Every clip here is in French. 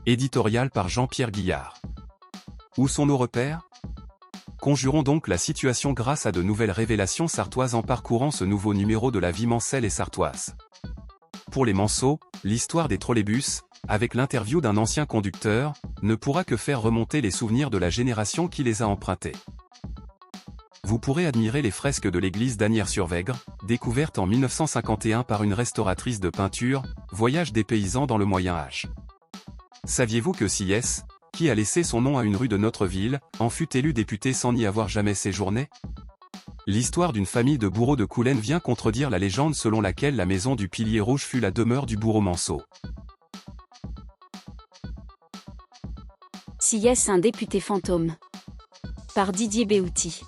Éditorial par Jean-Pierre Guillard. Où sont nos repères? Conjurons donc la situation grâce à de nouvelles révélations sartoises en parcourant ce nouveau numéro de la vie mancelle et sartoise. Pour les Manceaux, l'histoire des trolleybus, avec l'interview d'un ancien conducteur, ne pourra que faire remonter les souvenirs de la génération qui les a empruntés. Vous pourrez admirer les fresques de l'église d'Asnières-sur-Vègre, découverte en 1951 par une restauratrice de peinture, Voyage des paysans dans le Moyen-Âge. Saviez-vous que Sieyès, qui a laissé son nom à une rue de notre ville, en fut élu député sans n'y avoir jamais séjourné? L'histoire d'une famille de bourreaux de Coulennes vient contredire la légende selon laquelle la maison du Pilier Rouge fut la demeure du bourreau Manceau. Sieyès, un député fantôme. Par Didier Béouty.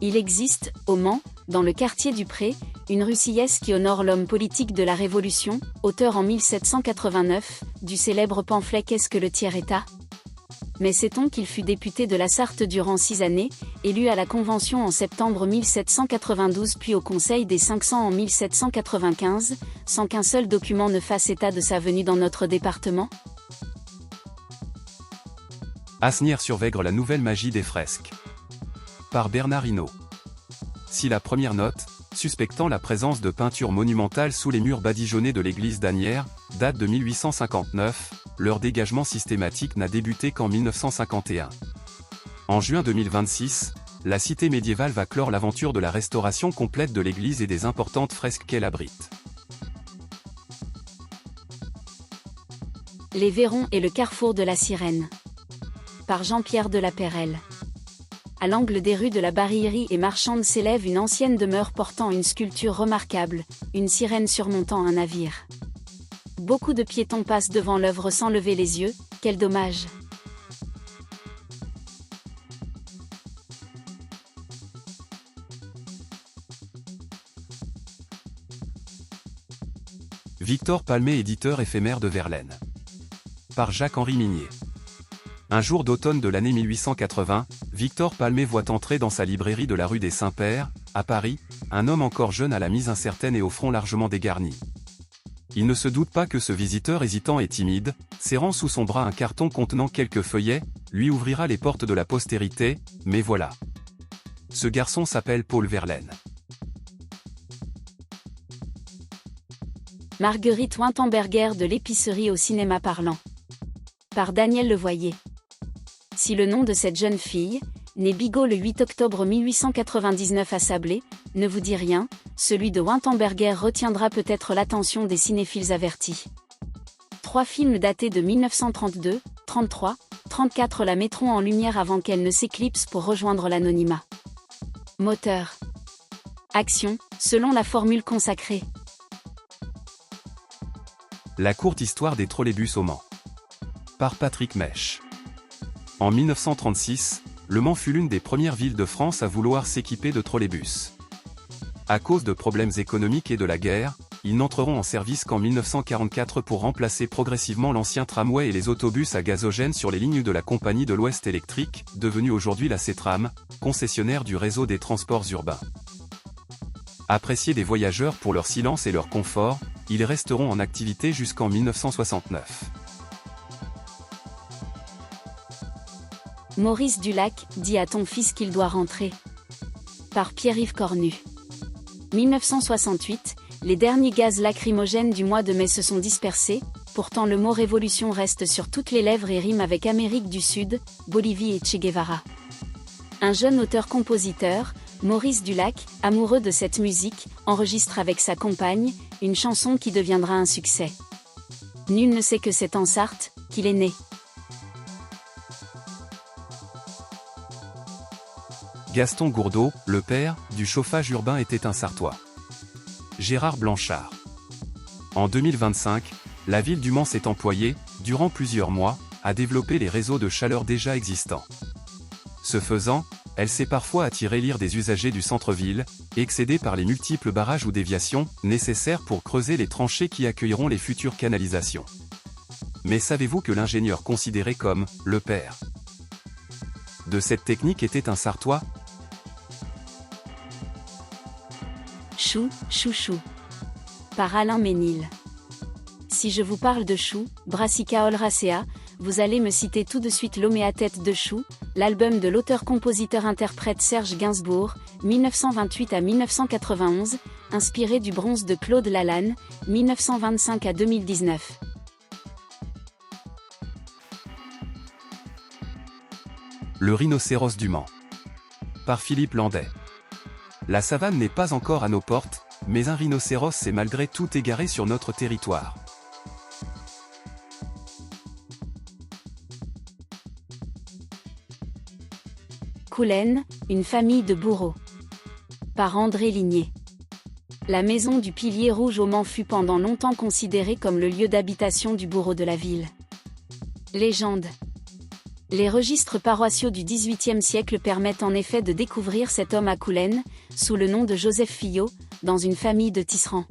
Il existe, au Mans, dans le quartier du Pré, une rue Sieyès qui honore l'homme politique de la Révolution, auteur en 1789, du célèbre pamphlet Qu'est-ce que le tiers-État? Mais sait-on qu'il fut député de la Sarthe durant 6 années, élu à la Convention en septembre 1792 puis au Conseil des 500 en 1795, sans qu'un seul document ne fasse état de sa venue dans notre département? Asnières-sur-Vègre, la nouvelle magie des fresques. Par Bernard Hinault. Si la première note, suspectant la présence de peintures monumentales sous les murs badigeonnés de l'église d'Asnières, date de 1859, leur dégagement systématique n'a débuté qu'en 1951. En juin 2026, la cité médiévale va clore l'aventure de la restauration complète de l'église et des importantes fresques qu'elle abrite. Les Vairons et le carrefour de la Sirène. Par Jean-Pierre de la Perelle. À l'angle des rues de la Barillerie et Marchande s'élève une ancienne demeure portant une sculpture remarquable, une sirène surmontant un navire. Beaucoup de piétons passent devant l'œuvre sans lever les yeux, quel dommage! Victor Palmé, éditeur éphémère de Verlaine. Par Jacques-Henri Minier. Un jour d'automne de l'année 1880, Victor Palmé voit entrer dans sa librairie de la rue des Saints-Pères, à Paris, un homme encore jeune à la mise incertaine et au front largement dégarni. Il ne se doute pas que ce visiteur hésitant et timide, serrant sous son bras un carton contenant quelques feuillets, lui ouvrira les portes de la postérité, mais voilà. Ce garçon s'appelle Paul Verlaine. Marguerite Wintemberger de l'épicerie au cinéma parlant. Par Daniel Levoyer. Si le nom de cette jeune fille, née Bigot le 8 octobre 1899 à Sablé, ne vous dit rien, celui de Wintemberger retiendra peut-être l'attention des cinéphiles avertis. 3 films datés de 1932, 33, 34 la mettront en lumière avant qu'elle ne s'éclipse pour rejoindre l'anonymat. Moteur. Action, selon la formule consacrée. La courte histoire des trolleybus au Mans. Par Patrick Mèche. En 1936, Le Mans fut l'une des premières villes de France à vouloir s'équiper de trolleybus. À cause de problèmes économiques et de la guerre, ils n'entreront en service qu'en 1944 pour remplacer progressivement l'ancien tramway et les autobus à gazogène sur les lignes de la Compagnie de l'Ouest électrique, devenue aujourd'hui la CETRAM, concessionnaire du réseau des transports urbains. Appréciés des voyageurs pour leur silence et leur confort, ils resteront en activité jusqu'en 1969. Maurice Dulac, dis à ton fils qu'il doit rentrer. Par Pierre-Yves Cornu. 1968, les derniers gaz lacrymogènes du mois de mai se sont dispersés, pourtant le mot révolution reste sur toutes les lèvres et rime avec Amérique du Sud, Bolivie et Che Guevara. Un jeune auteur-compositeur, Maurice Dulac, amoureux de cette musique, enregistre avec sa compagne, une chanson qui deviendra un succès. Nul ne sait que c'est en Sarthe qu'il est né. Gaston Gourdeau, le père du chauffage urbain, était un Sartois. Gérard Blanchard. En 2025, la ville du Mans s'est employée, durant plusieurs mois, à développer les réseaux de chaleur déjà existants. Ce faisant, elle s'est parfois attirée l'ire des usagers du centre-ville, excédée par les multiples barrages ou déviations nécessaires pour creuser les tranchées qui accueilleront les futures canalisations. Mais savez-vous que l'ingénieur considéré comme « le père » de cette technique était un Sartois? Chou, chouchou. Par Alain Ménil. Si je vous parle de chou, Brassica oleracea, vous allez me citer tout de suite L'Homme à tête de chou, l'album de l'auteur-compositeur-interprète Serge Gainsbourg, 1928 à 1991, inspiré du Bronze de Claude Lalanne, 1925 à 2019. Le rhinocéros du Mans. Par Philippe Landais. La savane n'est pas encore à nos portes, mais un rhinocéros s'est malgré tout égaré sur notre territoire. Coulaine, une famille de bourreaux. Par André Ligné. La maison du Pilier Rouge au Mans fut pendant longtemps considérée comme le lieu d'habitation du bourreau de la ville. Légende. Les registres paroissiaux du XVIIIe siècle permettent en effet de découvrir cet homme à Coulaine, sous le nom de Joseph Fillot, dans une famille de tisserands.